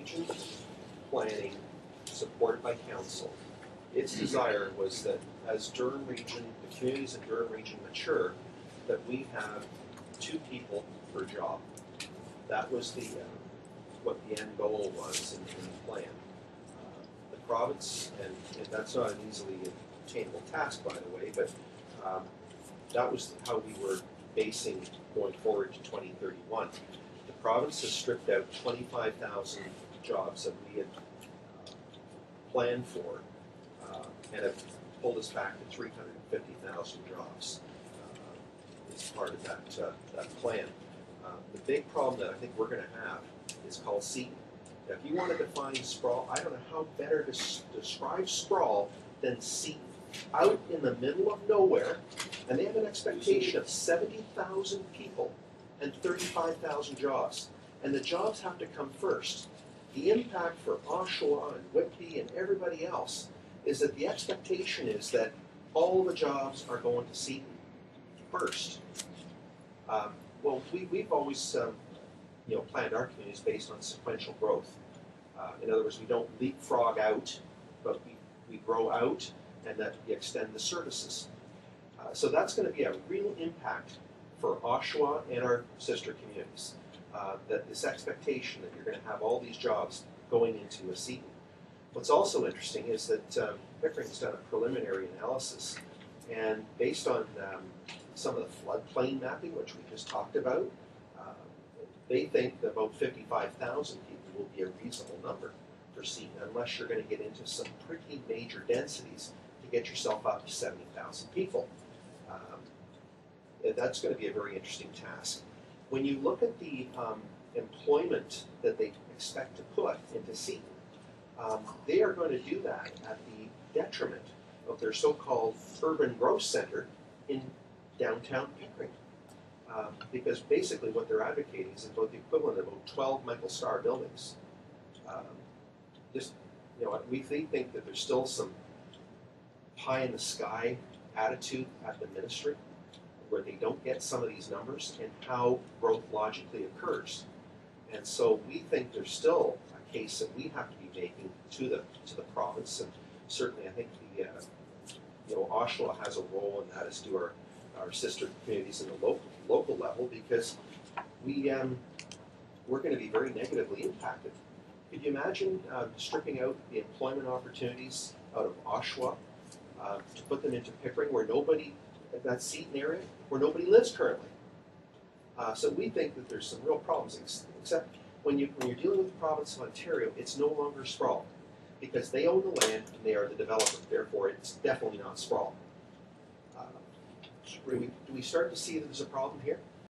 region planning supported by council, its desire was that as Durham region, the communities in Durham region mature, that we have 2 people per job. That was the what the end goal was in the plan. The province, and that's not an easily attainable task, by the way, but that was how we were basing going forward to 2031. The province has stripped out 25,000 jobs that we had planned for and have pulled us back to 350,000 jobs as part of that plan. The big problem that I think we're going to have is called Seaton. Now, if you want to define sprawl, I don't know how better to describe sprawl than Seaton. Out in the middle of nowhere, and they have an expectation of 70,000 people and 35,000 jobs. And the jobs have to come first. The impact for Oshawa and Whitby and everybody else is that the expectation is that all the jobs are going to Seaton first. Well, we've always planned our communities based on sequential growth. In other words, we don't leapfrog out, but we grow out and that we extend the services. So that's going to be a real impact for Oshawa and our sister communities. That this expectation that you're going to have all these jobs going into a Seaton. What's also interesting is that Pickering's done a preliminary analysis, and based on some of the floodplain mapping, which we just talked about, they think that about 55,000 people will be a reasonable number for Seaton, unless you're going to get into some pretty major densities to get yourself up to 70,000 people. That's going to be a very interesting task. When you look at the employment that they expect to put into Seaton, they are going to do that at the detriment of their so-called urban growth center in downtown Pickering. Because basically what they're advocating is about the equivalent of about 12 Michael Starr buildings. We think that there's still some pie-in-the-sky attitude at the ministry, where they don't get some of these numbers and how growth logically occurs. And so we think there's still a case that we have to be making to the province, and certainly I think the Oshawa has a role in that, as do our sister communities in the local level, because we're going to be very negatively impacted. Could you imagine stripping out the employment opportunities out of Oshawa to put them into Pickering, where nobody, that Seaton area, where nobody lives currently? So we think that there's some real problems, except when you're dealing with the province of Ontario, it's no longer sprawl, because they own the land and they are the developer. Therefore, it's definitely not sprawl. Do we start to see that there's a problem here?